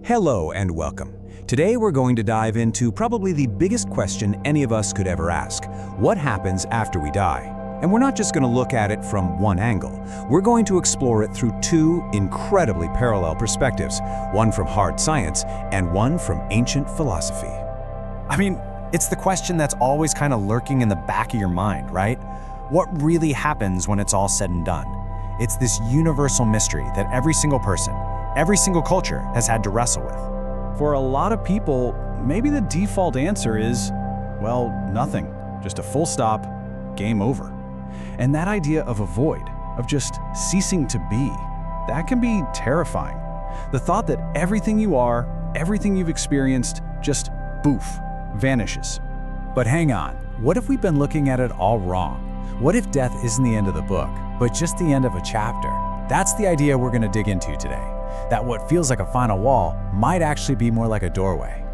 Hello and welcome. Today we're going to dive into probably the biggest question any of us could ever ask. What happens after we die? And we're not just going to look at it from one angle. We're going to explore it through two incredibly parallel perspectives, one from hard science and one from ancient philosophy. I mean, it's the question that's always kind of lurking in the back of your mind, right? What really happens when it's all said and done? It's this universal mystery that every single person, every single culture has had to wrestle with. For a lot of people, maybe the default answer is, well, nothing. Just a full stop, game over. And that idea of a void, of just ceasing to be, that can be terrifying. The thought that everything you are, everything you've experienced, just poof, vanishes. But hang on, what if we've been looking at it all wrong? What if death isn't the end of the book, but just the end of a chapter? That's the idea we're going to dig into today. That what feels like a final wall might actually be more like a doorway.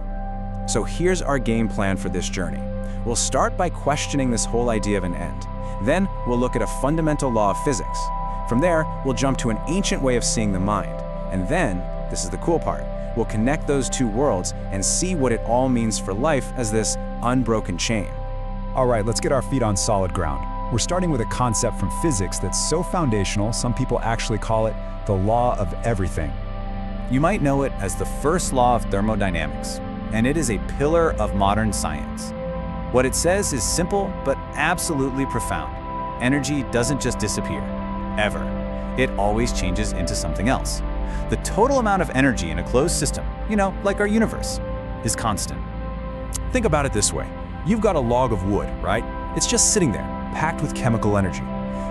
So here's our game plan for this journey. We'll start by questioning this whole idea of an end. Then we'll look at a fundamental law of physics. From there, we'll jump to an ancient way of seeing the mind. And then, this is the cool part, we'll connect those two worlds and see what it all means for life as this unbroken chain. All right, let's get our feet on solid ground. We're starting with a concept from physics that's so foundational, some people actually call it the law of everything. You might know it as the first law of thermodynamics, and it is a pillar of modern science. What it says is simple, but absolutely profound. Energy doesn't just disappear, ever. It always changes into something else. The total amount of energy in a closed system, like our universe, is constant. Think about it this way. You've got a log of wood, right? It's just sitting there, packed with chemical energy.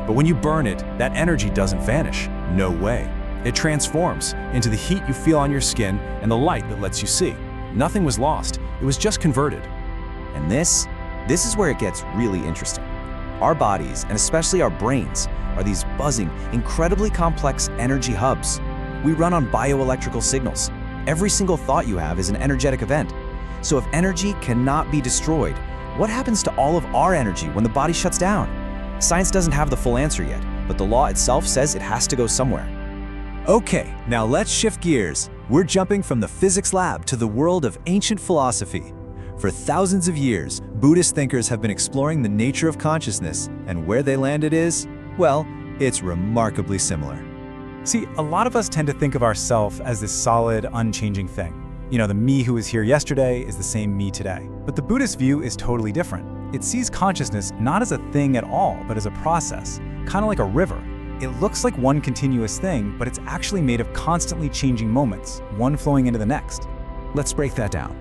But when you burn it, that energy doesn't vanish. No way. It transforms into the heat you feel on your skin and the light that lets you see. Nothing was lost. It was just converted. And this is where it gets really interesting. Our bodies, and especially our brains, are these buzzing, incredibly complex energy hubs. We run on bioelectrical signals. Every single thought you have is an energetic event. So if energy cannot be destroyed, what happens to all of our energy when the body shuts down? Science doesn't have the full answer yet, but the law itself says it has to go somewhere. Okay, now let's shift gears. We're jumping from the physics lab to the world of ancient philosophy. For thousands of years, Buddhist thinkers have been exploring the nature of consciousness, and where they landed is, well, it's remarkably similar. See, a lot of us tend to think of ourselves as this solid, unchanging thing. The me who was here yesterday is the same me today. But the Buddhist view is totally different. It sees consciousness not as a thing at all, but as a process, kind of like a river. It looks like one continuous thing, but it's actually made of constantly changing moments, one flowing into the next. Let's break that down.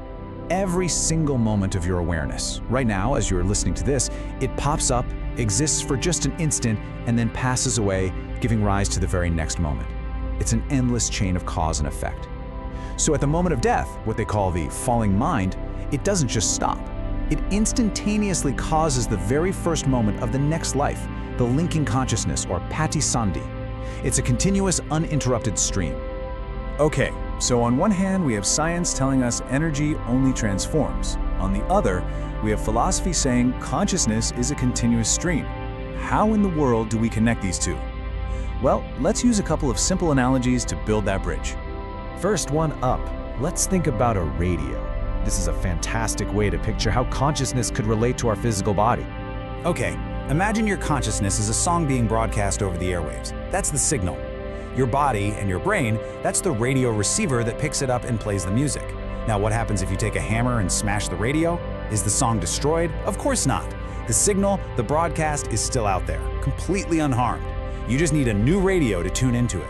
Every single moment of your awareness, right now as you're listening to this, it pops up, exists for just an instant, and then passes away, giving rise to the very next moment. It's an endless chain of cause and effect. So at the moment of death, what they call the falling mind, it doesn't just stop. It instantaneously causes the very first moment of the next life, the linking consciousness, or patisandhi. It's a continuous, uninterrupted stream. Okay, so on one hand, we have science telling us energy only transforms. On the other, we have philosophy saying consciousness is a continuous stream. How in the world do we connect these two? Well, let's use a couple of simple analogies to build that bridge. First one up, let's think about a radio. This is a fantastic way to picture how consciousness could relate to our physical body. Okay, imagine your consciousness is a song being broadcast over the airwaves. That's the signal. Your body and your brain, that's the radio receiver that picks it up and plays the music. Now, what happens if you take a hammer and smash the radio? Is the song destroyed? Of course not. The signal, the broadcast is still out there, completely unharmed. You just need a new radio to tune into it.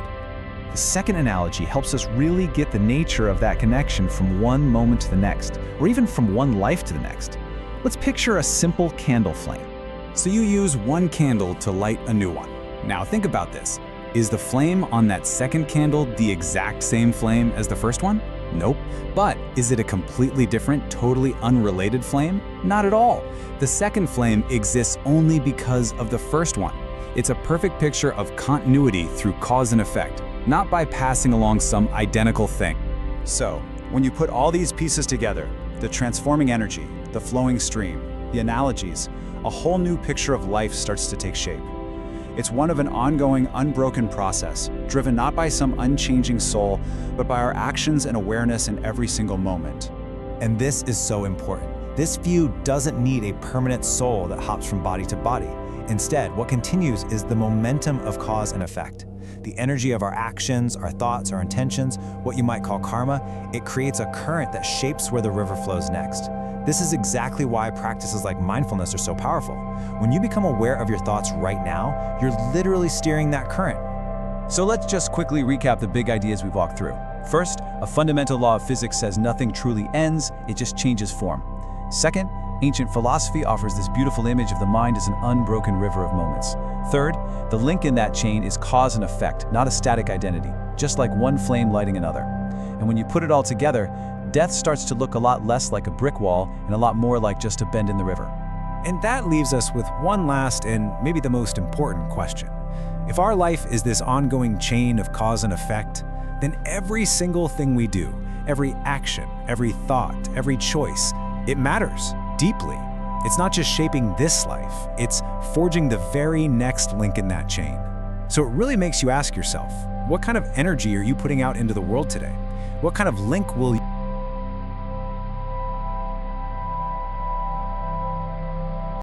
The second analogy helps us really get the nature of that connection from one moment to the next, or even from one life to the next. Let's picture a simple candle flame. So you use one candle to light a new one. Now think about this. Is the flame on that second candle the exact same flame as the first one? Nope. But is it a completely different, totally unrelated flame? Not at all. The second flame exists only because of the first one. It's a perfect picture of continuity through cause and effect, not by passing along some identical thing. So, when you put all these pieces together, the transforming energy, the flowing stream, the analogies, a whole new picture of life starts to take shape. It's one of an ongoing, unbroken process, driven not by some unchanging soul, but by our actions and awareness in every single moment. And this is so important. This view doesn't need a permanent soul that hops from body to body. Instead, what continues is the momentum of cause and effect. The energy of our actions, our thoughts, our intentions, what you might call karma, it creates a current that shapes where the river flows next. This is exactly why practices like mindfulness are so powerful. When you become aware of your thoughts right now, you're literally steering that current. So let's just quickly recap the big ideas we've walked through. First, a fundamental law of physics says nothing truly ends, it just changes form. Second, ancient philosophy offers this beautiful image of the mind as an unbroken river of moments. Third, the link in that chain is cause and effect, not a static identity, just like one flame lighting another. And when you put it all together, death starts to look a lot less like a brick wall and a lot more like just a bend in the river. And that leaves us with one last and maybe the most important question. If our life is this ongoing chain of cause and effect, then every single thing we do, every action, every thought, every choice, it matters deeply. It's not just shaping this life, it's forging the very next link in that chain. So it really makes you ask yourself, what kind of energy are you putting out into the world today? What kind of link will you